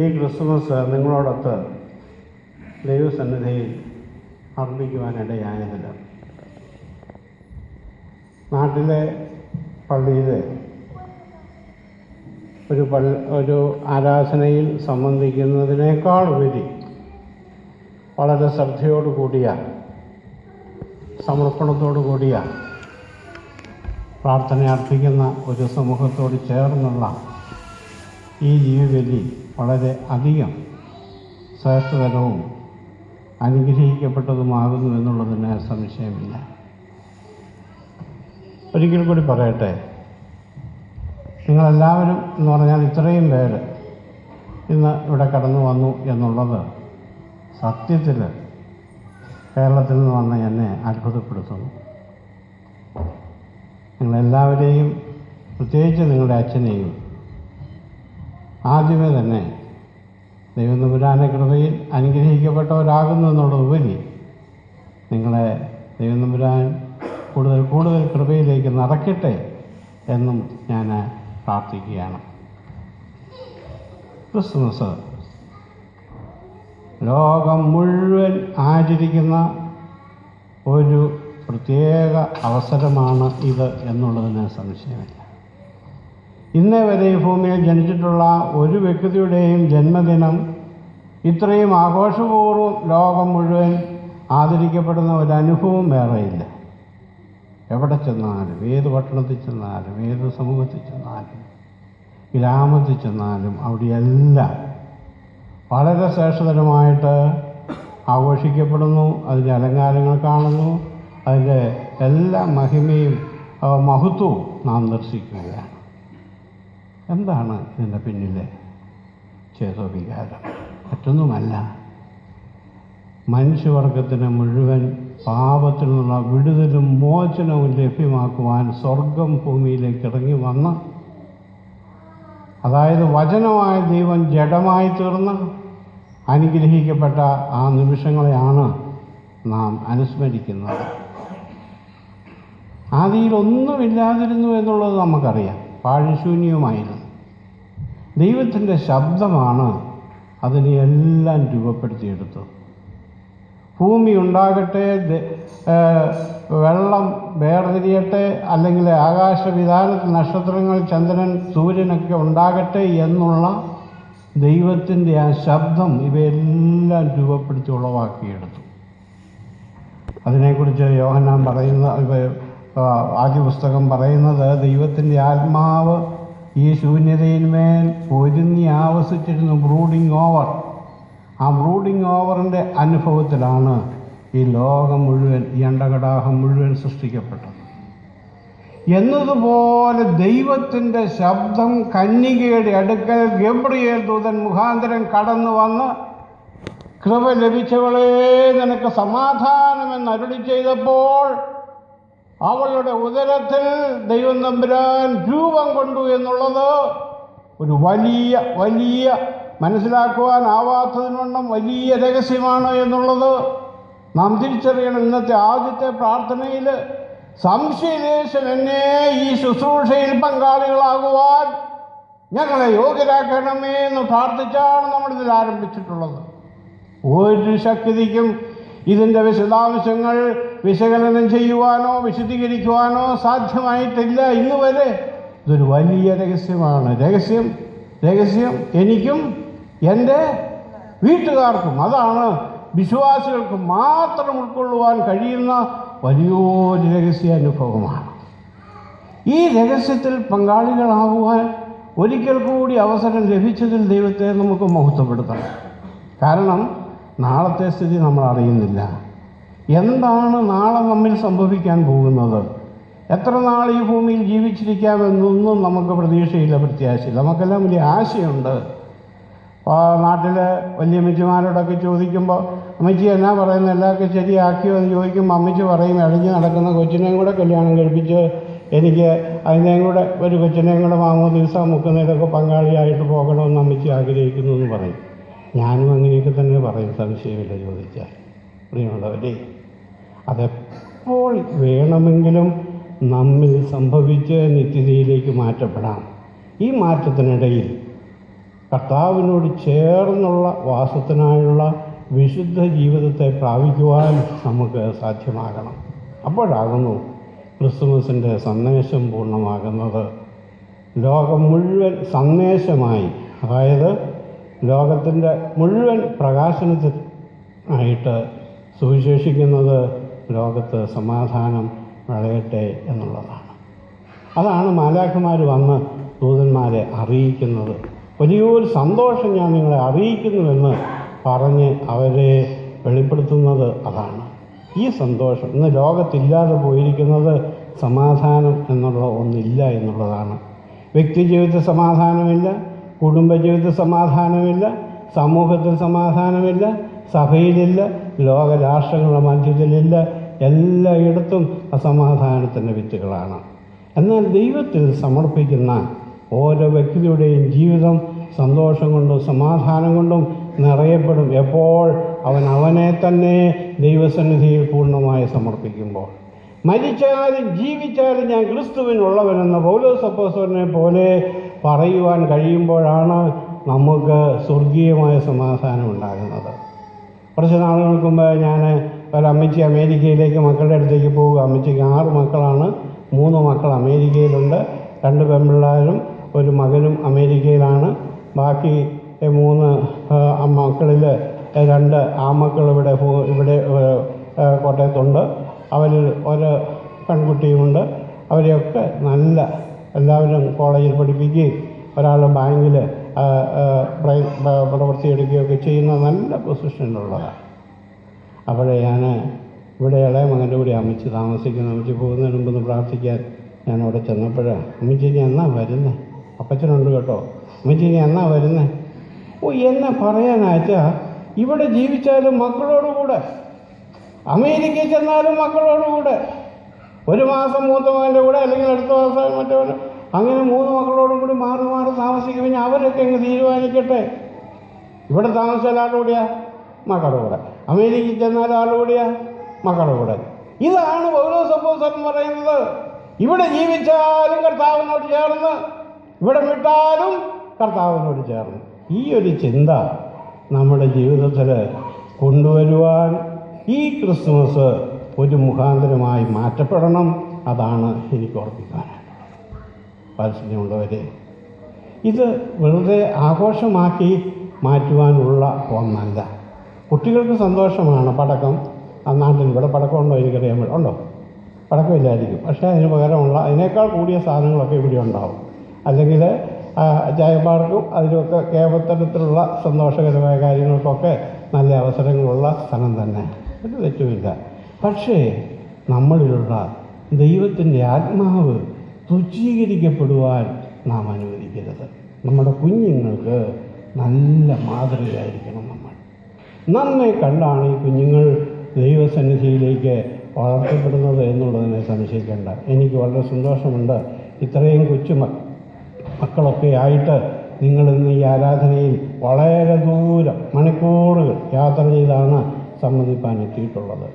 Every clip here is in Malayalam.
ഈ ക്രിസ്മസ് നിങ്ങളോടൊത്ത് ദൈവസന്നിധിയിൽ അർപ്പിക്കുവാനിടയായതിൽ നാട്ടിലെ പള്ളിയിൽ ഒരു ആരാധനയിൽ സംബന്ധിക്കുന്നതിനേക്കാൾ ഉപരി വളരെ ശ്രദ്ധയോടു കൂടിയ സമർപ്പണത്തോടു കൂടിയ പ്രാർത്ഥന അർപ്പിക്കുന്ന ഒരു സമൂഹത്തോട് ചേർന്നുള്ള ഈ ജീവിതബലി വളരെ അധികം ശ്രേഷ്ഠതരവും അനുഗ്രഹിക്കപ്പെട്ടതുമാകുന്നു എന്നുള്ളതിന് സംശയമില്ല. ഒരിക്കൽ കൂടി പറയട്ടെ, നിങ്ങളെല്ലാവരും എന്ന് പറഞ്ഞാൽ ഇത്രയും പേര് ഇന്ന് ഇവിടെ കടന്നു വന്നു എന്നുള്ളത് സത്യത്തിൽ കേരളത്തിൽ നിന്ന് വന്ന് എന്നെ അത്ഭുതപ്പെടുത്തുന്നു. നിങ്ങളെല്ലാവരെയും, പ്രത്യേകിച്ച് നിങ്ങളുടെ അച്ഛനെയും ആദ്യമേ തന്നെ ദൈവനമ്പുരാൻ്റെ കൃപയിൽ അനുഗ്രഹിക്കപ്പെട്ടവരാകുന്നു എന്നുള്ളതുപരി നിങ്ങളെ ദൈവനമ്പുരാൻ കൂടുതൽ കൂടുതൽ കൃപയിലേക്ക് നടക്കട്ടെ എന്നും ഞാൻ പ്രാർത്ഥിക്കുകയാണ്. ക്രിസ്മസ് ലോകം മുഴുവൻ ആചരിക്കുന്ന ഒരു പ്രത്യേക അവസരമാണ് ഇത് എന്നുള്ളതിന് സംശയമില്ല. ഇന്നേ വരെ ഈ ഭൂമിയിൽ ജനിച്ചിട്ടുള്ള ഒരു വ്യക്തിയുടെയും ജന്മദിനം ഇത്രയും ആഘോഷപൂർവ്വം ലോകം മുഴുവൻ ആദരിക്കപ്പെടുന്ന ഒരനുഭവം വേറെയില്ല. എവിടെ ചെന്നാലും, ഏത് പട്ടണത്തിൽ ചെന്നാലും, ഏത് സമൂഹത്തിൽ ചെന്നാലും, ഗ്രാമത്തിൽ ചെന്നാലും അവിടെയെല്ലാം വളരെ ശ്രേഷ്ഠതരമായിട്ട് ആഘോഷിക്കപ്പെടുന്നു. അതിൻ്റെ അലങ്കാരങ്ങൾ കാണുന്നു. അതിൻ്റെ എല്ലാ മഹിമയും മഹത്വവും നാം ദർശിക്കുകയാണ്. എന്താണ് ഇതിൻ്റെ പിന്നിലെ ചേതോവികാരം? മറ്റൊന്നുമല്ല, മനുഷ്യവർഗത്തിന് മുഴുവൻ പാപത്തിൽ നിന്നുള്ള വിടുതലും മോചനവും ലഭ്യമാക്കുവാൻ സ്വർഗം ഭൂമിയിലേക്ക് ഇറങ്ങി വന്ന്, അതായത് വചനമായ ദൈവം ജഡമായി തീർന്ന് അനുഗ്രഹിക്കപ്പെട്ട ആ നിമിഷങ്ങളെയാണ് നാം അനുസ്മരിക്കുന്നത്. ആദിയിൽ ഒന്നുമില്ലാതിരുന്നു എന്നുള്ളത് നമുക്കറിയാം. പാഴ്ശൂന്യവുമായിരുന്നു. ദൈവത്തിൻ്റെ ശബ്ദമാണ് അതിനെ എല്ലാം രൂപപ്പെടുത്തിയെടുത്തത്. ഭൂമി ഉണ്ടാകട്ടെ, വെള്ളം വേർതിരിയട്ടെ, അല്ലെങ്കിൽ ആകാശവിധാനത്തിൽ നക്ഷത്രങ്ങൾ, ചന്ദ്രൻ, സൂര്യനൊക്കെ ഉണ്ടാകട്ടെ എന്നുള്ള ദൈവത്തിൻ്റെ ആ ശബ്ദം ഇവയെല്ലാം രൂപപ്പെടുത്തി ഉളവാക്കിയെടുത്തു. അതിനെക്കുറിച്ച് യോഹന്നാൻ ആദ്യ പുസ്തകം പറയുന്നത്, ദൈവത്തിൻ്റെ ആത്മാവ് ഈ ശൂന്യതയിന്മേൽ പൊരുന്നി ആവസിച്ചിരുന്നു. Brooding over. ആ ബ്രൂഡിങ് ഓവറിൻ്റെ അനുഭവത്തിലാണ് ഈ ലോകം മുഴുവൻ, ഈ അണ്ടകടാഹം മുഴുവൻ സൃഷ്ടിക്കപ്പെട്ടത്. എന്നതുപോലെ ദൈവത്തിൻ്റെ ശബ്ദം കന്യകയുടെ അടുക്കൽ ഗബ്രിയേൽ ദൂതൻ മുഖാന്തരം കടന്നു വന്ന്, കൃപ ലഭിച്ചവളെ നിനക്ക് സമാധാനമെന്ന് അരുളി ചെയ്തപ്പോൾ അവളുടെ ഉദരത്തിൽ ദൈവം തമ്പുരാൻ രൂപം കൊണ്ടു എന്നുള്ളത് ഒരു വലിയ വലിയ മനസ്സിലാക്കുവാനാവാത്തതിനോണം വലിയ രഹസ്യമാണ് എന്നുള്ളത് നാം തിരിച്ചറിയണം. ഇന്നത്തെ ആദ്യത്തെ പ്രാർത്ഥനയിൽ സംശയലേശം എന്നെ ഈ ശുശ്രൂഷയിൽ പങ്കാളികളാകുവാൻ ഞങ്ങളെ യോഗ്യരാക്കണമേ എന്ന് പ്രാർത്ഥിച്ചാണ് നമ്മളിതിൽ ആരംഭിച്ചിട്ടുള്ളത്. ഒരു ശക്തിക്കും ഇതിൻ്റെ വിശദാംശങ്ങൾ വിശകലനം ചെയ്യുവാനോ വിശദീകരിക്കുവാനോ സാധ്യമായിട്ടില്ല ഇന്ന് വരെ. ഇതൊരു വലിയ രഹസ്യമാണ്. രഹസ്യം എനിക്കും എൻ്റെ വീട്ടുകാർക്കും, അതാണ് വിശ്വാസികൾക്ക് മാത്രം ഉൾക്കൊള്ളുവാൻ കഴിയുന്ന വലിയൊരു രഹസ്യാനുഭവമാണ്. ഈ രഹസ്യത്തിൽ പങ്കാളികളാകുവാൻ ഒരിക്കൽ കൂടി അവസരം ലഭിച്ചതിൽ ദൈവത്തെ നമുക്ക് മഹത്വപ്പെടുത്തണം. കാരണം നാളത്തെ സ്ഥിതി നമ്മൾ അറിയുന്നില്ല. എന്താണ് നാളെ നമ്മിൽ സംഭവിക്കാൻ പോകുന്നത്? എത്ര നാൾ ഈ ഭൂമിയിൽ ജീവിച്ചിരിക്കാമെന്നൊന്നും നമുക്ക് പ്രതീക്ഷയില്ല, പ്രത്യാശയില്ല. നമുക്കെല്ലാം വലിയ ആശയുണ്ട്. നാട്ടിൽ വലിയമ്മച്ചിമാരോടൊക്കെ ചോദിക്കുമ്പോൾ, അമ്മച്ചി എന്നാ പറയുന്നത്, എല്ലാവർക്കും ശരിയാക്കിയോ എന്ന് ചോദിക്കുമ്പോൾ അമ്മച്ചി പറയും, എഴഞ്ഞ് നടക്കുന്ന കൊച്ചിനെയും കൂടെ കല്യാണം കഴിപ്പിച്ച് എനിക്ക് അതിനെയും കൂടെ ഒരു കൊച്ചിനെയും കൂടെ മാമോ ദിവസം മുക്കുന്നതിലൊക്കെ പങ്കാളിയായിട്ട് പോകണമെന്ന് അമ്മച്ചി ആഗ്രഹിക്കുന്നു എന്ന് പറയും. ഞാനും അങ്ങനെയൊക്കെ തന്നെ പറയും, സംശയമില്ല ചോദിച്ചാൽ. പ്രിയമുള്ളവരെ, അതെപ്പോൾ വേണമെങ്കിലും നമ്മിൽ സംഭവിച്ച് നിത്യതയിലേക്ക് മാറ്റപ്പെടാം. ഈ മാറ്റത്തിനിടയിൽ കർത്താവിനോട് ചേർന്നുള്ള വാസത്തിനായുള്ള വിശുദ്ധ ജീവിതത്തെ പ്രാപിക്കുവാൻ നമുക്ക് സാധ്യമാകണം. അപ്പോഴാകുന്നു ക്രിസ്തുമസിൻ്റെ സന്ദേശം പൂർണ്ണമാകുന്നത്. ലോകം മുഴുവൻ സന്ദേശമായി, അതായത് ലോകത്തിൻ്റെ മുഴുവൻ പ്രകാശനത്തിനായിട്ട് സുവിശേഷിക്കുന്നത് ലോകത്ത് സമാധാനം വിളയട്ടെ എന്നുള്ളതാണ്. അതാണ് മാലാഖമാർ വന്ന് ദൂതന്മാരെ അറിയിക്കുന്നത്. വലിയൊരു സന്തോഷം ഞാൻ നിങ്ങളെ അറിയിക്കുന്നുവെന്ന് പറഞ്ഞ് അവരെ വെളിപ്പെടുത്തുന്നത് അതാണ്. ഈ സന്തോഷം ഇന്ന് ലോകത്തില്ലാതെ പോയിരിക്കുന്നത് സമാധാനം എന്നുള്ള ഒന്നില്ല എന്നുള്ളതാണ്. വ്യക്തി ജീവിതത്തിൽ സമാധാനമില്ല, കുടുംബജീവിതത്തിൽ സമാധാനമില്ല, സമൂഹത്തിൽ സമാധാനമില്ല, സഭയിലില്ല, ലോകരാഷ്ട്രങ്ങളുടെ മധ്യത്തിലില്ല, എല്ലായിടത്തും അസമാധാനത്തിൻ്റെ വിത്തുകളാണ്. എന്നാൽ ദൈവത്തിൽ സമർപ്പിക്കുന്ന ഓരോ വ്യക്തിയുടെയും ജീവിതം സന്തോഷം കൊണ്ടും സമാധാനം കൊണ്ടും നിറയപ്പെടും. എപ്പോൾ അവനെ തന്നെ ദൈവസന്നിധിയിൽ പൂർണ്ണമായി സമർപ്പിക്കുമ്പോൾ. മരിച്ചാലും ജീവിച്ചാലും ഞാൻ ക്രിസ്തുവിനുള്ളവനെന്ന പൗലോസ് അപ്പോസ്തലനെ പോലെ പറയുവാൻ കഴിയുമ്പോഴാണ് നമുക്ക് സ്വർഗീയമായ സമാധാനം ഉണ്ടാകുന്നത്. കുറച്ച് നാളുകൾക്ക് മുമ്പ് ഞാൻ ഒരമ്മച്ചി അമേരിക്കയിലേക്ക് മക്കളുടെ അടുത്തേക്ക് പോവുക. അമ്മച്ചിക്ക് 6 മക്കളാണ്. 3 മക്കൾ അമേരിക്കയിലുണ്ട്. 2 പെൺപിള്ളേരും ഒരു മകനും അമേരിക്കയിലാണ്. ബാക്കി 3 മക്കളിൽ 2 ആൺമക്കൾ ഇവിടെ കോട്ടയത്തുണ്ട്. അവരിൽ ഒരു പെൺകുട്ടിയുമുണ്ട്. അവരെയൊക്കെ നല്ല എല്ലാവരും കോളേജിൽ പഠിപ്പിക്കുകയും ഒരാൾ ബാങ്കിൽ പ്രവൃത്തിയെടുക്കുകയൊക്കെ ചെയ്യുന്ന നല്ല പൊസിഷനിലുള്ളതാണ്. അവിടെ ഞാൻ ഇവിടെ ഇളയ മകൻ്റെ കൂടി അമ്മച്ചി താമസിക്കുന്നു. അമ്മച്ചി പോകുന്നതിന് മുമ്പ് പ്രാർത്ഥിക്കാൻ ഞാൻ അവിടെ ചെന്നപ്പോൾ, അമ്മച്ചി ഇനി എന്നാ വരുന്നേ? അപ്പച്ചനുണ്ട് കേട്ടോ. അമ്മച്ചി ഇനി എന്നാ വരുന്നേ? എന്നെ പറയാനാച്ചാൽ ഇവിടെ ജീവിച്ചാലും മക്കളോടുകൂടെ, അമേരിക്കയിൽ ചെന്നാലും മക്കളോടുകൂടെ, ഒരു മാസം മൂത്ത മകൻ്റെ കൂടെ, അല്ലെങ്കിൽ അടുത്ത മാസം മറ്റവന്, അങ്ങനെ 3 മക്കളോടും കൂടി മാറി മാറി താമസിക്കും. പിന്നെ അവരൊക്കെ അങ്ങ് തീരുമാനിക്കട്ടെ. ഇവിടെ താമസിച്ചാൽ ആരുടെ കൂടെയാ? മക്കളുടെ കൂടെ. അമേരിക്കയിൽ ചെന്നാൽ ആരുടെ കൂടെയാ? മക്കളുടെ കൂടെ. ഇതാണ് പൗലോസ് അപ്പോസ്തലൻ പറയുന്നത്. ഇവിടെ ജീവിച്ചാലും കർത്താവിനോട് ചേർന്ന്, ഇവിടെ വിട്ടാലും കർത്താവിനോട് ചേർന്ന്. ഈ ഒരു ചിന്ത നമ്മുടെ ജീവിതത്തിൽ കൊണ്ടുവരുവാൻ ഈ ക്രിസ്മസ് ഒരു മുഖാന്തരമായി മാറ്റപ്പെടണം. അതാണ് എനിക്ക് ഓർമ്മിക്കാനായിട്ട്. വാത്സല്യമുള്ളവരെ, ഇത് വെറുതെ ആഘോഷമാക്കി മാറ്റുവാനുള്ള ഒന്നല്ല. കുട്ടികൾക്ക് സന്തോഷമാണ് പടക്കം. ആ നാട്ടിൽ ഇവിടെ പടക്കമുണ്ടോ എനിക്കറിയാൻ പറ്റും. ഉണ്ടോ? പടക്കമില്ലായിരിക്കും. പക്ഷേ അതിന് പകരമുള്ള അതിനേക്കാൾ കൂടിയ സാധനങ്ങളൊക്കെ ഇവിടെ ഉണ്ടാവും. അല്ലെങ്കിൽ ചായപ്പാർക്കും അതിലൊക്കെ കേവലത്തിലുള്ള സന്തോഷകരമായ കാര്യങ്ങൾക്കൊക്കെ നല്ല അവസരങ്ങളുള്ള സ്ഥലം തന്നെ, ഒരു തെറ്റുമില്ല. പക്ഷേ നമ്മളിലുള്ള ദൈവത്തിൻ്റെ ആത്മാവ് തുച്ഛീകരിക്കപ്പെടുവാൻ നാം അനുവദിക്കരുത്. നമ്മുടെ കുഞ്ഞുങ്ങൾക്ക് നല്ല മാതൃകയായിരിക്കണം. നമ്മൾ നമ്മെ കണ്ടാണ് ഈ കുഞ്ഞുങ്ങൾ ദൈവസന്നിധിയിലേക്ക് വളർത്തപ്പെടുന്നത് എന്നുള്ളതിനെ സംശയിക്കേണ്ട. എനിക്ക് വളരെ സന്തോഷമുണ്ട്. ഇത്രയും മക്കളൊക്കെ ആയിട്ട് നിങ്ങളിന്ന് ഈ ആരാധനയിൽ വളരെ ദൂരം മണിക്കൂറുകൾ യാത്ര ചെയ്താണ് സംബന്ധിപ്പാൻ എത്തിയിട്ടുള്ളത്.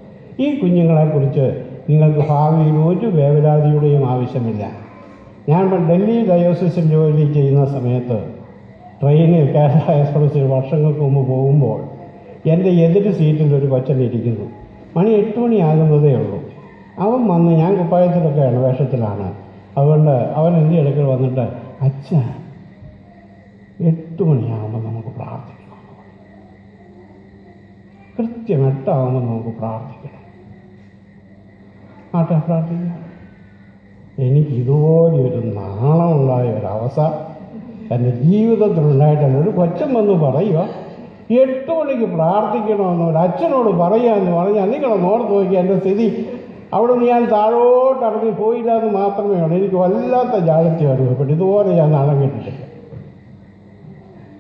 ഈ കുഞ്ഞുങ്ങളെക്കുറിച്ച് നിങ്ങൾക്ക് ഭാവിയിൽ ഒരു വേവലാതിയുടെയും ആവശ്യമില്ല. ഞാൻ ഡൽഹി ഡയോസിസിൽ ജോലി ചെയ്യുന്ന സമയത്ത് ട്രെയിനിൽ കേരള എക്സ്പ്രസ്സിൽ വർഷങ്ങൾക്ക് മുമ്പ് പോകുമ്പോൾ എൻ്റെ എതിര് സീറ്റിൽ ഒരു കൊച്ചനിരിക്കുന്നു. മണി 8 മണിയാകുന്നതേ ഉള്ളൂ. അവൻ വന്ന്, ഞാൻ കുപ്പായത്തിലൊക്കെയാണ്, വേഷത്തിലാണ്. അതുകൊണ്ട് അവൻ എൻ്റെ അടുക്കൽ വന്നിട്ട്, അച്ഛാ 8 മണിയാകുമ്പോൾ നമുക്ക് പ്രാർത്ഥിക്കണം. കൃത്യം 8 ആകുമ്പോൾ നമുക്ക് പ്രാർത്ഥിക്കണം. ആട്ടെ, പ്രാർത്ഥിക്കണം. എനിക്കിതുപോലെയൊരു നാണമുണ്ടായ ഒരവസ്ഥ എൻ്റെ ജീവിതത്തിലുണ്ടായിട്ടല്ല. ഒരു കൊച്ചൻ വന്ന് പറയുക 8 മണിക്ക് പ്രാർത്ഥിക്കണമെന്ന് ഒരു അച്ഛനോട് പറയാമെന്ന് പറഞ്ഞാൽ നിങ്ങളൊന്ന് ഓർത്ത് നോക്കിയാൽ എൻ്റെ സ്ഥിതി. അവിടെ നിന്ന് ഞാൻ താഴോട്ട് ഇറങ്ങി പോയില്ല എന്ന് മാത്രമേ ഉള്ളൂ. എനിക്ക് വല്ലാത്ത ജാഗ്രത അനുഭവപ്പെട്ടു. ഇതുപോലെ ഞാൻ നാണം കേട്ടിട്ടില്ല.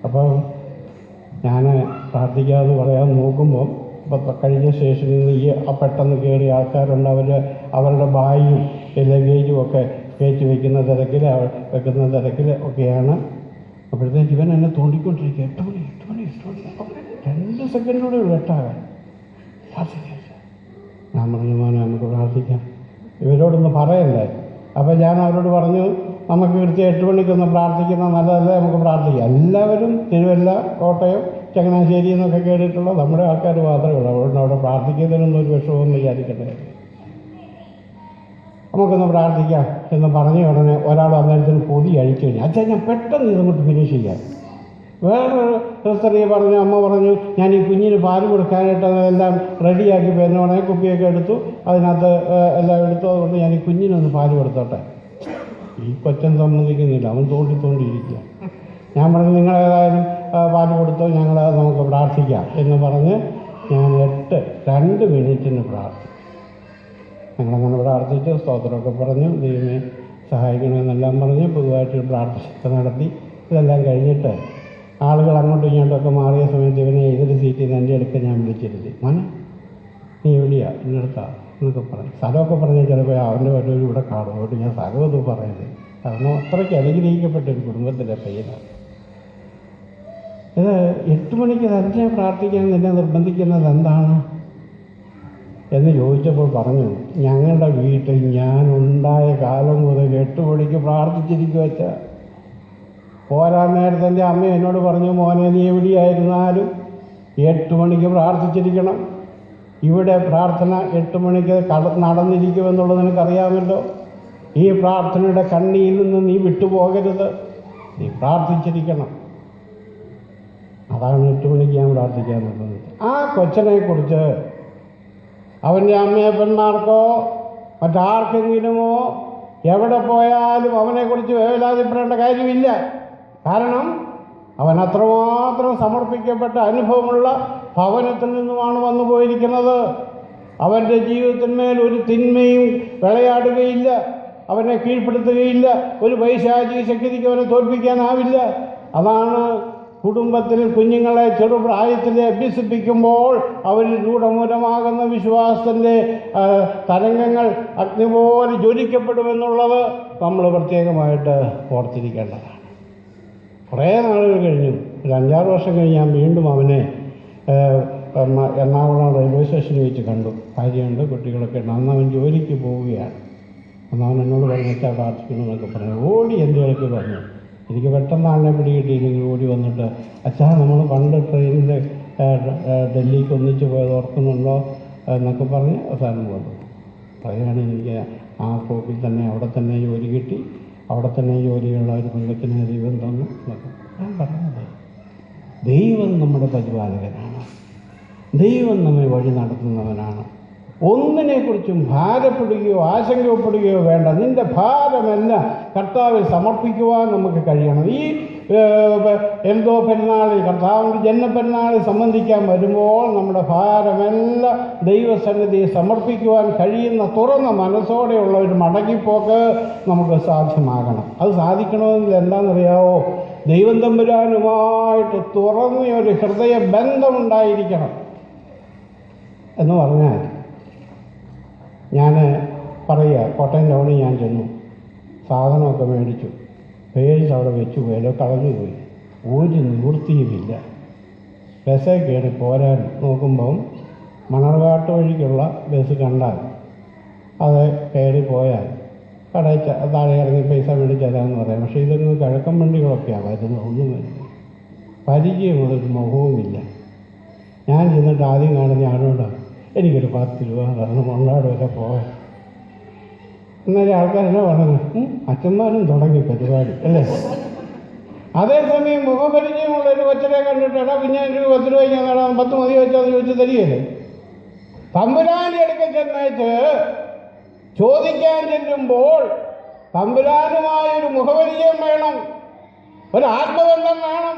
അപ്പോൾ ഞാൻ പ്രാർത്ഥിക്കാമെന്ന് പറയാൻ നോക്കുമ്പോൾ, ഇപ്പോൾ കഴിഞ്ഞ സ്റ്റേഷനിൽ നിന്ന് പെട്ടെന്ന് കയറിയ ആൾക്കാരുണ്ട്. അവരുടെ ബാഗും ലഗേജും ഒക്കെ കയറ്റി വെക്കുന്ന തിരക്കിൽ ഒക്കെയാണ്. അപ്പോഴത്തേക്ക് ഇവൻ എന്നെ തോണ്ടിക്കൊണ്ടിരിക്കുക. 8 മണി 2 സെക്കൻഡിലൂടെ ഉള്ളു 8 ആകാൻ. ഞാൻ പറഞ്ഞു, മോനെ നമുക്ക് പ്രാർത്ഥിക്കാം, ഇവരോടൊന്ന് പറയണ്ടേ. അപ്പോൾ ഞാൻ അവരോട് പറഞ്ഞു, നമുക്ക് കൃത്യം 8 മണിക്കൊന്ന് പ്രാർത്ഥിക്കുന്നത് നല്ലതല്ലേ? നമുക്ക് പ്രാർത്ഥിക്കാം. എല്ലാവരും തിരുവല്ല, കോട്ടയം, ചങ്ങനാശ്ശേരി എന്നൊക്കെ കേട്ടിട്ടുള്ള നമ്മുടെ ആൾക്കാർ മാത്രമേ ഉള്ളൂ. അതുകൊണ്ട് അവിടെ പ്രാർത്ഥിക്കുന്നതിനൊന്നും ഒരു വിഷമമൊന്നും വിചാരിക്കട്ടെ. നമുക്കൊന്ന് പ്രാർത്ഥിക്കാം എന്ന് പറഞ്ഞ ഉടനെ ഒരാൾ അന്നേരത്തിന് പൊതി അഴിച്ചു കഴിഞ്ഞു. അച്ഛാ, ഞാൻ പെട്ടെന്ന് ഇതങ്ങോട്ട് ഫിനിഷ് ചെയ്യാം. വേറൊരു സ്ത്രീ പറഞ്ഞു, അമ്മ പറഞ്ഞു, ഞാൻ ഈ കുഞ്ഞിന് പാല് കൊടുക്കാനായിട്ട് അതെല്ലാം റെഡിയാക്കി എന്നെ ഉടനെ കുപ്പിയൊക്കെ എടുത്തു, അതിനകത്ത് എല്ലാം എടുത്തു. അതുകൊണ്ട് ഞാൻ ഈ കുഞ്ഞിനൊന്ന് പാല് കൊടുത്തോട്ടെ. ഈ കൊച്ചൻ സമ്മതിക്കുന്നില്ല, അവൻ തോണ്ടിയിരിക്കുക. ഞാൻ പറഞ്ഞു, നിങ്ങളേതായാലും പാല് കൊടുത്തോ, നമുക്ക് പ്രാർത്ഥിക്കാം എന്ന് പറഞ്ഞ് ഞാൻ 2 മിനിറ്റിന് പ്രാർത്ഥിച്ചു. ഞങ്ങളങ്ങനെ പ്രാർത്ഥിച്ചു, സ്തോത്രമൊക്കെ പറഞ്ഞു, ദൈവമേ സഹായിക്കണമെന്നെല്ലാം പറഞ്ഞ് പൊതുവായിട്ട് പ്രാർത്ഥന നടത്തി. ഇതെല്ലാം കഴിഞ്ഞിട്ട് ആളുകൾ അങ്ങോട്ടും ഇങ്ങോട്ടൊക്കെ മാറിയ സമയത്ത് ഇവനെ എതിർ സീറ്റിൽ നിന്ന് എൻ്റെ അടുക്ക ഞാൻ വിളിച്ചിരുത്തി. മോനെ, നീ എവിടെയാ? ഇന്നെടുത്താ എന്നൊക്കെ പറയും. സ്ഥലമൊക്കെ പറഞ്ഞാൽ ചിലപ്പോൾ അവൻ്റെ വല്ലവരും ഇവിടെ കാണും. അതുകൊണ്ട് ഞാൻ സ്ഥലമൊന്നും പറയുന്നത്, കാരണം അത്രയ്ക്ക് അനുഗ്രഹിക്കപ്പെട്ട ഒരു കുടുംബത്തിലെ പയ്യനാണ്. ഇത് 8 മണിക്ക് തന്നെ പ്രാർത്ഥിക്കാൻ നിന്നെ നിർബന്ധിക്കുന്നത് എന്താണ് എന്ന് ചോദിച്ചപ്പോൾ പറഞ്ഞു, ഞങ്ങളുടെ വീട്ടിൽ ഞാനുണ്ടായ കാലം മുതൽ 8 മണിക്ക് പ്രാർത്ഥിച്ചിരിക്കുക വെച്ചാൽ. പോരാൻ നേരത്തെ എൻ്റെ അമ്മ എന്നോട് പറഞ്ഞു, മോനെ നീ എവിടെയായിരുന്നാലും 8 മണിക്ക് പ്രാർത്ഥിച്ചിരിക്കണം. ഇവിടെ പ്രാർത്ഥന 8 മണിക്ക് നടന്നിരിക്കുമെന്നുള്ളത് നിനക്കറിയാമല്ലോ. ഈ പ്രാർത്ഥനയുടെ കണ്ണിയിൽ നിന്ന് നീ വിട്ടുപോകരുത്, നീ പ്രാർത്ഥിച്ചിരിക്കണം. അതാണ് 8 മണിക്ക് ഞാൻ പ്രാർത്ഥിക്കാൻ നിർബന്ധിച്ചത്. ആ കൊച്ചനെക്കുറിച്ച് അവൻ്റെ അമ്മയപ്പന്മാർക്കോ മറ്റാർക്കെങ്കിലുമോ എവിടെ പോയാലും അവനെക്കുറിച്ച് വേവലാതിപ്പെടേണ്ട കാര്യമില്ല. കാരണം അവൻ അത്രമാത്രം സമർപ്പിക്കപ്പെട്ട അനുഭവമുള്ള ഭവനത്തിൽ നിന്നുമാണ് വന്നു പോയിരിക്കുന്നത്. അവൻ്റെ ജീവിതത്തിന്മേൽ ഒരു തിന്മയും വിളയാടുകയില്ല, അവനെ കീഴ്പ്പെടുത്തുകയില്ല. ഒരു പൈശാചിക ശക്തിക്ക് അവനെ തോൽപ്പിക്കാനാവില്ല. അതാണ് കുടുംബത്തിൽ കുഞ്ഞുങ്ങളെ ചെറുപ്രായത്തിൽ അഭ്യസിപ്പിക്കുമ്പോൾ അവരിൽ രൂഢമൂലമാകുന്ന വിശ്വാസത്തിൻ്റെ തരംഗങ്ങൾ അഗ്നി പോലെ ജ്വലിക്കപ്പെടുമെന്നുള്ളത് നമ്മൾ പ്രത്യേകമായിട്ട് ഓർത്തിരിക്കേണ്ടതാണ്. കുറേ നാളുകൾ കഴിഞ്ഞു, ഒരു 5-6 വർഷം കഴിഞ്ഞ് ഞാൻ വീണ്ടും അവനെ എറണാകുളം റെയിൽവേ സ്റ്റേഷനിൽ വെച്ച് കണ്ടു. ഭാര്യയുണ്ട്, കുട്ടികളൊക്കെ ഉണ്ട്. അന്ന് അവൻ ജോലിക്ക് പോവുകയാണ്. അന്ന് അവൻ എന്നോട് പറഞ്ഞാൽ പ്രാർത്ഥിക്കണമെന്നൊക്കെ പറഞ്ഞു. ഓടി എൻ്റെ ഇടയ്ക്ക് പറഞ്ഞു. എനിക്ക് പെട്ടെന്ന് ആളിനെ പിടികിട്ടിയില്ലെങ്കിൽ ഓടി വന്നിട്ട്, അച്ഛാ നമ്മൾ പണ്ട് ട്രെയിനിൽ ഡൽഹിക്ക് ഒന്നിച്ച് പോയത് ഓർക്കുന്നുണ്ടോ എന്നൊക്കെ പറഞ്ഞ് അവസാനം വന്നു. പറയുകയാണ്, എനിക്ക് ആ ഷോപ്പിൽ തന്നെ അവിടെ തന്നെ ജോലി കിട്ടി, അവിടെ തന്നെ ജോലിയുള്ള ഒരു പെൺകൊച്ചിനെ ദൈവം തന്നു എന്നൊക്കെ. ഞാൻ പറഞ്ഞത്, ദൈവം നമ്മുടെ പരിപാലകനാണ്, ദൈവം നമ്മെ വഴി നടത്തുന്നവനാണ്. ഒന്നിനെക്കുറിച്ചും ഭാരപ്പെടുകയോ ആശങ്കപ്പെടുകയോ വേണ്ട. നിൻ്റെ ഭാരമെല്ലാം കർത്താവിൽ സമർപ്പിക്കുവാൻ നമുക്ക് കഴിയണം. ഈ എന്തോ പെരുന്നാളിൽ, കർത്താവിൻ്റെ ജന്മപ്പെരുന്നാളിൽ സംബന്ധിക്കാൻ വരുമ്പോൾ നമ്മുടെ ഭാരമെല്ലാം ദൈവസന്നിധിയെ സമർപ്പിക്കുവാൻ കഴിയുന്ന തുറന്ന മനസ്സോടെയുള്ള ഒരു മടങ്ങിപ്പോക്ക് നമുക്ക് സാധ്യമാകണം. അത് സാധിക്കണമെങ്കിൽ എന്താണെന്നറിയാവോ? ദൈവം തമ്പുരാനുമായിട്ട് തുറന്ന ഒരു ഹൃദയ ബന്ധമുണ്ടായിരിക്കണം. എന്ന് പറഞ്ഞാൽ, ഞാൻ പറയുക, കോട്ടയം ടൗണിൽ ഞാൻ ചെന്നു, സാധനമൊക്കെ മേടിച്ചു, പേഴ്സ് അവിടെ വെച്ചു പോയാലോ കളഞ്ഞുപോയി. ഒരു നിവൃത്തിയുമില്ല. ബസ്സിൽ കയറി പോരാൻ നോക്കുമ്പം മണർകാട്ട് വഴിക്കുള്ള ബസ് കണ്ടാൽ അത് കയറി പോയാൽ കടയിൽ താഴെ ഇറങ്ങി പൈസ മേടിച്ചാലാന്ന് പറയാം. പക്ഷേ ഇതൊന്ന് കിഴക്കൻ വണ്ടികളൊക്കെയാണ് വരുന്നത്. ഒന്നും വരുന്നത് പരിചയമുള്ളൊരു മുഖവുമില്ല. ഞാൻ ചെന്നിട്ട് ആദ്യം കാണുന്ന ആളോട്, എനിക്കൊരു 10 രൂപ തരണം, മണ്ണാട് വരെ പോകാൻ. എന്നാലും ആൾക്കാരെന്നെ പറഞ്ഞു, അച്ഛന്മാരും തുടങ്ങി പരിപാടി അല്ലേ. അതേസമയം മുഖപരിചയമുള്ളൊരു കൊച്ചിനെ കണ്ടിട്ട്, എടാ പിന്നെ എനിക്ക് 10 രൂപയ്ക്ക് നേടാം, 10 മതി വെച്ചാൽ ചോദിച്ച് തരികയല്ലേ. തമ്പുരാൻ്റെ അടുക്കൽ ചെന്നേച്ച് ചോദിക്കാൻ ചെല്ലുമ്പോൾ തമ്പുരാനുമായൊരു മുഖപരിചയം വേണം, ഒരു ആത്മബന്ധം വേണം.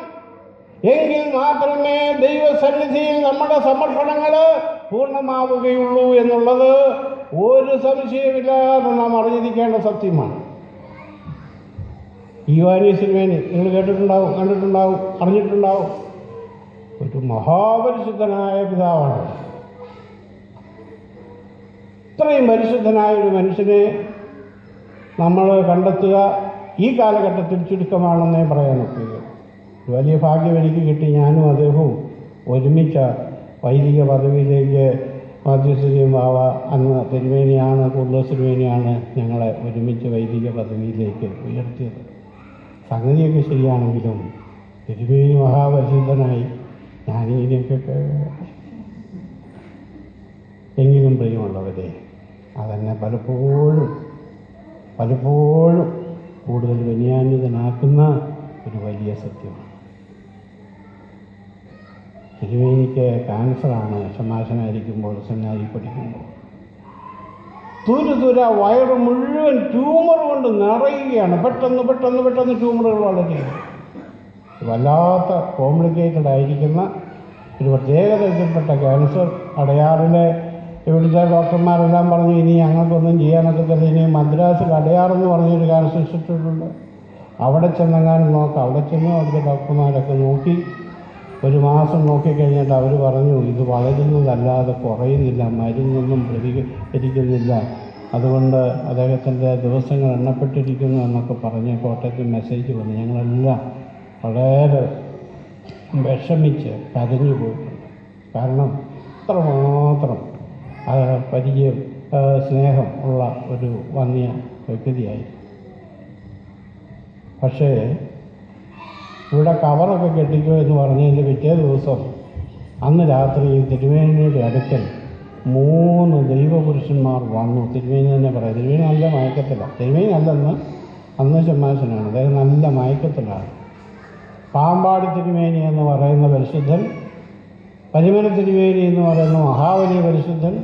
എങ്കിൽ മാത്രമേ ദൈവസന്നിധിയിൽ നമ്മുടെ സമർപ്പണങ്ങൾ പൂർണ്ണമാവുകയുള്ളൂ എന്നുള്ളത് ഒരു സംശയമില്ലാതെ നാം അറിഞ്ഞിരിക്കേണ്ട സത്യമാണ്. ഈവാനി സിനിമേന് നിങ്ങൾ കേട്ടിട്ടുണ്ടാവും, കണ്ടിട്ടുണ്ടാവും, അറിഞ്ഞിട്ടുണ്ടാവും. ഒരു മഹാപരിശുദ്ധനായ പിതാവാണ്. ഇത്രയും പരിശുദ്ധനായ ഒരു മനുഷ്യനെ നമ്മൾ കണ്ടെത്തുക ഈ കാലഘട്ടത്തിൽ ചുരുക്കമാണെന്നേ പറയാനൊക്കുകയുള്ളൂ. വലിയ ഭാഗ്യം എനിക്ക് കിട്ടി. ഞാനും അദ്ദേഹവും ഒരുമിച്ച വൈദിക പദവിയിലേക്ക് മാത്യുസിനെയും ബാവ അന്ന് തിരുമേനിയാണ്, കൂടുതൽ തിരുമേനിയാണ് ഞങ്ങളെ ഒരുമിച്ച് വൈദിക പദവിയിലേക്ക് ഉയർത്തിയത്. സംഗതിയൊക്കെ ശരിയാണെങ്കിലും തിരുമേനി മഹാപരിശുദ്ധനായി ഞാനിങ്ങനെയൊക്കെ എങ്കിലും പ്രിയമുള്ളവരെ, അതെന്നെ പലപ്പോഴും കൂടുതൽ വിനയാന്വിതനാക്കുന്ന ഒരു വലിയ സത്യമാണ്. തിരുമേനിക്ക് ക്യാൻസറാണ് ശമാശനായിരിക്കുമ്പോൾ, സെമിനാരി പഠിക്കുമ്പോൾ. തുര വയറ് മുഴുവൻ ട്യൂമർ കൊണ്ട് നിറയുകയാണ്. പെട്ടെന്ന് ട്യൂമറുകൾ വളരുകയാണ്. വല്ലാത്ത കോംപ്ലിക്കേറ്റഡ് ആയിരിക്കുന്ന ഒരു പ്രത്യേക തരത്തിൽപ്പെട്ട ക്യാൻസർ. അടയാറിലെ ഇവിടുത്തെ ഡോക്ടർമാരെല്ലാം പറഞ്ഞു ഇനി ഞങ്ങൾക്കൊന്നും ചെയ്യാനൊക്കത്തില്ല, ഇനി മദ്രാസിൽ അടയാറെന്ന് പറഞ്ഞൊരു ക്യാൻസർ ഇൻസ്റ്റിറ്റ്യൂട്ടുണ്ട്, അവിടെ ചെന്നെങ്ങാനും നോക്കാം. അവിടെ ചെന്ന് അവിടുത്തെ ഡോക്ടർമാരൊക്കെ നോക്കി 1 മാസം നോക്കിക്കഴിഞ്ഞിട്ട് അവർ പറഞ്ഞു ഇത് വളരുന്നതല്ലാതെ കുറയുന്നില്ല, മരുന്നൊന്നും പ്രതികരിക്കുന്നില്ല, അതുകൊണ്ട് അദ്ദേഹത്തിൻ്റെ ദിവസങ്ങൾ എണ്ണപ്പെട്ടിരിക്കുന്നു എന്നൊക്കെ പറഞ്ഞ് കോട്ടയത്ത് മെസ്സേജ് വന്നു. ഞങ്ങളെല്ലാം വളരെ വിഷമിച്ച് കരഞ്ഞു പോയിട്ടുണ്ട്. കാരണം അത്രമാത്രം പരിചയം സ്നേഹം ഉള്ള ഒരു വന്യ വ്യക്തിയായി. പക്ഷേ ഇവിടെ കവറൊക്കെ കെട്ടിക്കോ എന്ന് പറഞ്ഞതിൻ്റെ പിറ്റേ ദിവസം അന്ന് രാത്രി തിരുമേനിയുടെ അടുക്കൽ 3 ദൈവപുരുഷന്മാർ വന്നു. തിരുമേനി തന്നെ പറയാം, തിരുമേനി നല്ല മയക്കത്തിലാണ്. തിരുമേനി അല്ലെന്ന് അന്ന് ശമാശനാണ്, അദ്ദേഹം നല്ല മയക്കത്തിലാണ്. പാമ്പാടി തിരുമേനി എന്ന് പറയുന്ന പരിശുദ്ധൻ, പരിമല തിരുമേനി എന്ന് പറയുന്ന മഹാവലിയ പരിശുദ്ധൻ,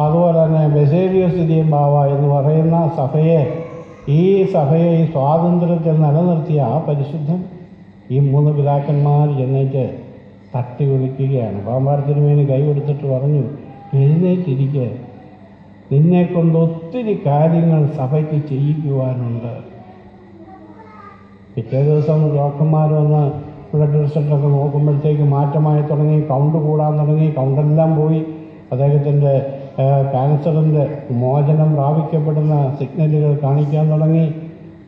അതുപോലെ തന്നെ ബസേലിയോസ് തിരിയം ബാവ എന്ന് പറയുന്ന ഈ സ്വാതന്ത്ര്യത്തിൽ നിലനിർത്തിയ ആ പരിശുദ്ധൻ, ഈ 3 പിതാക്കന്മാർ ചെന്നേറ്റ് തട്ടി വിളിക്കുകയാണ്. പാമ്പാടി തിരുമേനി കൈ കൊടുത്തിട്ട് പറഞ്ഞു, എഴുന്നേറ്റിരിക്കുക, നിന്നെക്കൊണ്ട് ഒത്തിരി കാര്യങ്ങൾ സഭയ്ക്ക് ചെയ്യിക്കുവാനുണ്ട്. പിറ്റേ ദിവസം ഡോക്ടർമാർ വന്ന് ബ്ലഡ് റിസൾട്ടൊക്കെ നോക്കുമ്പോഴത്തേക്ക് മാറ്റമായി തുടങ്ങി, കൗണ്ട് കൂടാൻ തുടങ്ങി, കൗണ്ടെല്ലാം പോയി. അദ്ദേഹത്തിൻ്റെ ക്യാൻസറിൻ്റെ മോചനം പ്രാപിക്കപ്പെടുന്ന സിഗ്നലുകൾ കാണിക്കാൻ തുടങ്ങി.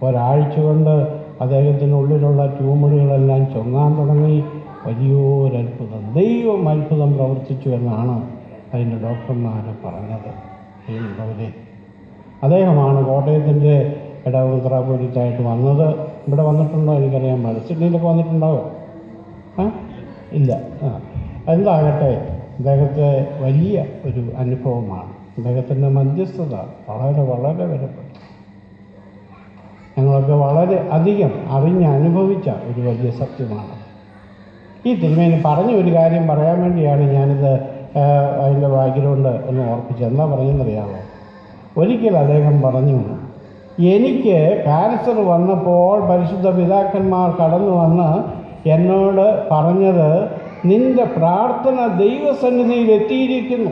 ഒരാഴ്ച കൊണ്ട് അദ്ദേഹത്തിനുള്ളിലുള്ള ട്യൂമറുകളെല്ലാം ചൊങ്ങാൻ തുടങ്ങി. വലിയൊരത്ഭുതം, ദൈവം അത്ഭുതം പ്രവർത്തിച്ചു എന്നാണ് അതിൻ്റെ ഡോക്ടർമാർ പറഞ്ഞത്. ഉള്ളവരെ അദ്ദേഹമാണ് കോട്ടയത്തിൻ്റെ ഇടവമെത്രാപ്പൊലീത്തായിട്ട് വന്നത്. ഇവിടെ വന്നിട്ടുണ്ടോ എനിക്കറിയാൻ പാടില്ല. സിഡ്നിയിലൊക്കെ വന്നിട്ടുണ്ടാവോ? ഇല്ല. എന്താകട്ടെ, അദ്ദേഹത്തെ വലിയ ഒരു അനുഭവമാണ്. അദ്ദേഹത്തിൻ്റെ മധ്യസ്ഥത വളരെ വിലപ്പെട്ടു. ഞങ്ങളൊക്കെ വളരെ അധികം അനുഭവിച്ച ഒരു വലിയ സത്യമാണ്. ഈ തിരുമേനി പറഞ്ഞ ഒരു കാര്യം പറയാൻ വേണ്ടിയാണ് ഞാനിത് അതിൻ്റെ ബാക്ക്ഗ്രൗണ്ട് ഒന്ന് ഓർപ്പിച്ചത്. എന്താ പറഞ്ഞെന്നറിയാമോ? ഒരിക്കൽ അദ്ദേഹം പറഞ്ഞു, എനിക്ക് ക്യാൻസർ വന്നപ്പോൾ പരിശുദ്ധ പിതാക്കന്മാർ കടന്നു വന്ന് എന്നോട് പറഞ്ഞത്, നിന്റെ പ്രാർത്ഥന ദൈവസന്നിധിയിൽ എത്തിയിരിക്കുന്നു,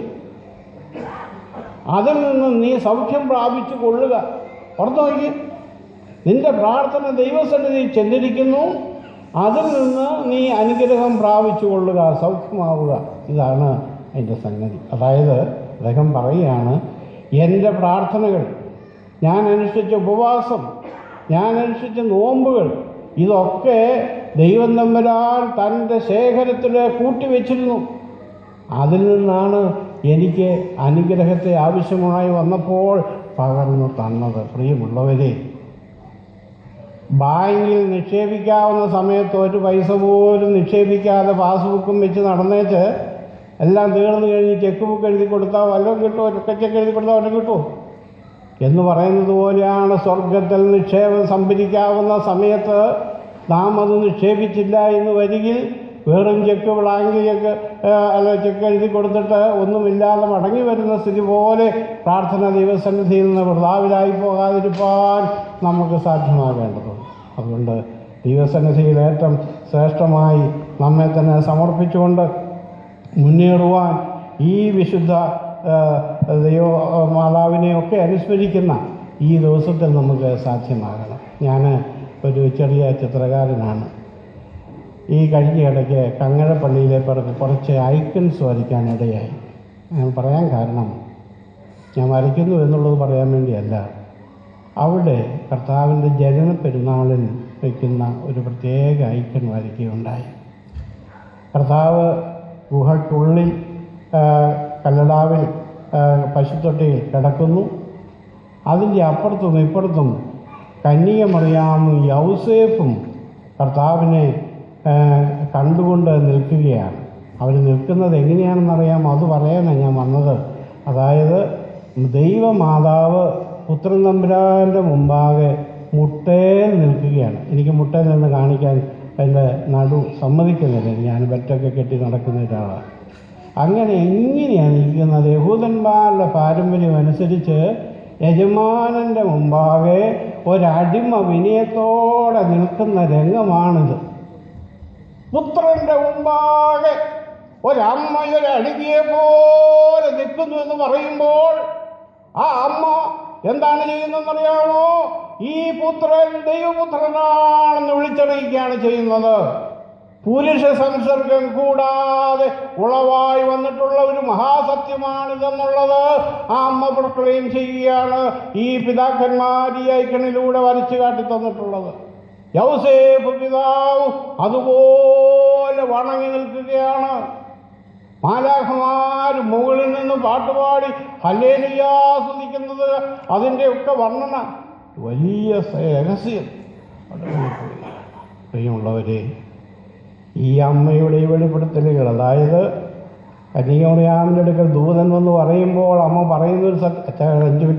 അതിൽ നിന്ന് നീ സൗഖ്യം പ്രാപിച്ചു കൊള്ളുക. ഓർത്തു നോക്കി, നിന്റെ പ്രാർത്ഥന ദൈവസന്നിധിയിൽ ചെന്നിരിക്കുന്നു, അതിൽ നിന്ന് നീ അനുഗ്രഹം പ്രാപിച്ചു കൊള്ളുക, സൗഖ്യമാവുക. ഇതാണ് അതിൻ്റെ സംഗതി. അതായത് അദ്ദേഹം പറയുകയാണ്, എൻ്റെ പ്രാർത്ഥനകൾ, ഞാൻ അനുഷ്ഠിച്ച ഉപവാസം, ഞാൻ അനുഷ്ഠിച്ച നോമ്പുകൾ, ഇതൊക്കെ ദൈവം തമ്പുരാൻ തൻ്റെ ശേഖരത്തിൽ കൂട്ടിവെച്ചിരുന്നു. അതിൽ നിന്നാണ് എനിക്ക് അനുഗ്രഹത്തെ ആവശ്യമായി വന്നപ്പോൾ പകർന്നു തന്നത്. പ്രിയമുള്ളവരെ, ബാങ്കിൽ നിക്ഷേപിക്കാവുന്ന സമയത്ത് 1 പൈസ പോലും നിക്ഷേപിക്കാതെ പാസ്ബുക്കും വെച്ച് നടന്നേച്ച് എല്ലാം തീർന്നു കഴിഞ്ഞ് ചെക്ക് ബുക്ക് എഴുതി കൊടുത്താൽ വല്ലതും കിട്ടുമോ? ചെക്ക് എഴുതി കൊടുത്താൽ വല്ലതും കിട്ടുമോ എന്ന് പറയുന്നത് പോലെയാണ് സ്വർഗത്തിൽ നിക്ഷേപം സംഭരിക്കാവുന്ന സമയത്ത് നാം അത് നിക്ഷേപിച്ചില്ല എന്ന് വരികിൽ വെറും ചെക്ക്, ബ്ലാങ്ക് ചെക്ക് ചെക്ക് എഴുതി കൊടുത്തിട്ട് ഒന്നുമില്ലാതെ മടങ്ങി വരുന്ന സ്ഥിതി പോലെ പ്രാർത്ഥന ദൈവസന്നിധിയിൽ നിന്ന് വൃഥാവിലായി പോകാതിരിക്കാൻ നമുക്ക് സാധ്യമാകേണ്ടതുണ്ട്. അതുകൊണ്ട് ദൈവസന്നിധിയിൽ ഏറ്റവും ശ്രേഷ്ഠമായി നമ്മെ തന്നെ സമർപ്പിച്ചുകൊണ്ട് മുന്നേറുവാൻ ഈ വിശുദ്ധ ദൈവമാതാവിനെയൊക്കെ അനുസ്മരിക്കുന്ന ഈ ദിവസത്തിൽ നമുക്ക് സാധ്യമാകണം. ഞാൻ ഒരു ചെറിയ ചിത്രകാരനാണ്. ഈ കഴിഞ്ഞ ഇടയ്ക്ക് കങ്ങഴപ്പള്ളിയിലെ കുറച്ച് ഐക്കൺസ് വരയ്ക്കാനിടയായി. ഞാൻ പറയാൻ കാരണം, ഞാൻ വരയ്ക്കുന്നു എന്നുള്ളത് പറയാൻ വേണ്ടിയല്ല, അവിടെ കർത്താവിൻ്റെ ജനന പെരുന്നാളിൽ വയ്ക്കുന്ന ഒരു പ്രത്യേക ഐക്കൺ വരയ്ക്കുകയുണ്ടായി. കർത്താവ് ഗുഹയ്ക്കുള്ളിൽ കല്ലടാവിൽ പശുത്തൊട്ടിയിൽ കിടക്കുന്നു. അതിൻ്റെ അപ്പുറത്തും ഇപ്പുറത്തും കന്യക മറിയാമും യൗസേപ്പും കർത്താവിനെ കണ്ടുകൊണ്ട് നിൽക്കുകയാണ്. അവർ നിൽക്കുന്നത് എങ്ങനെയാണെന്നറിയാം, അത് പറയാനാണ് ഞാൻ വന്നത്. അതായത് ദൈവമാതാവ് പുത്രൻ തമ്പുരാൻ്റെ മുമ്പാകെ മുട്ടേൽ നിൽക്കുകയാണ്. എനിക്ക് മുട്ടയിൽ നിന്ന് കാണിക്കാൻ എൻ്റെ നടു സമ്മതിക്കുന്നില്ല, ഞാൻ ബെറ്റൊക്കെ കെട്ടി നടക്കുന്ന ഒരാളാണ്. അങ്ങനെ എങ്ങനെയാണ് ഇരിക്കുന്നത്? യഹൂദന്മാരുടെ പാരമ്പര്യം അനുസരിച്ച് യജമാനൻ്റെ മുമ്പാകെ ഒരടിമ വിനയത്തോടെ നിൽക്കുന്ന രംഗമാണിത്. പുത്രൻ്റെ മുമ്പാകെ ഒരമ്മ ഒരടിമയെ പോലെ നിൽക്കുന്നു എന്ന് പറയുമ്പോൾ ആ അമ്മ എന്താണ് ചെയ്യുന്നതെന്നറിയാമോ? ഈ പുത്രൻ ദൈവപുത്രനാണെന്ന് വിളിച്ചറിയിക്കുകയാണ് ചെയ്യുന്നത്. പുരുഷ സംസർഗം കൂടാതെ ഉളവായി വന്നിട്ടുള്ള ഒരു മഹാസത്യമാണിതെന്നുള്ളത് ആ അമ്മ പ്രക്ലെയിം ചെയ്യുകയാണ്. ഈ പിതാക്കന്മാർ ഈ ഐക്കണിലൂടെ വരച്ചു കാട്ടി തന്നിട്ടുള്ളത്. യൗസേപ്പ് പിതാവ് അതുപോലെ വണങ്ങി നിൽക്കുകയാണ്. മാലാഖമാർ മുകളിൽ നിന്ന് പാട്ടുപാടി ഹല്ലേലൂയ സ്തുതിക്കുന്നത്, അതിൻ്റെയൊക്കെ വർണ്ണന, വലിയ രഹസ്യം. പ്രിയമുള്ളവരെ, ഈ അമ്മയുടെ വെളിപ്പെടുത്തലുകൾ, അതായത് കന്യക മറിയാമിൻ്റെ അടുക്കൽ ദൂതൻ എന്ന് പറയുമ്പോൾ അമ്മ പറയുന്നൊരു 5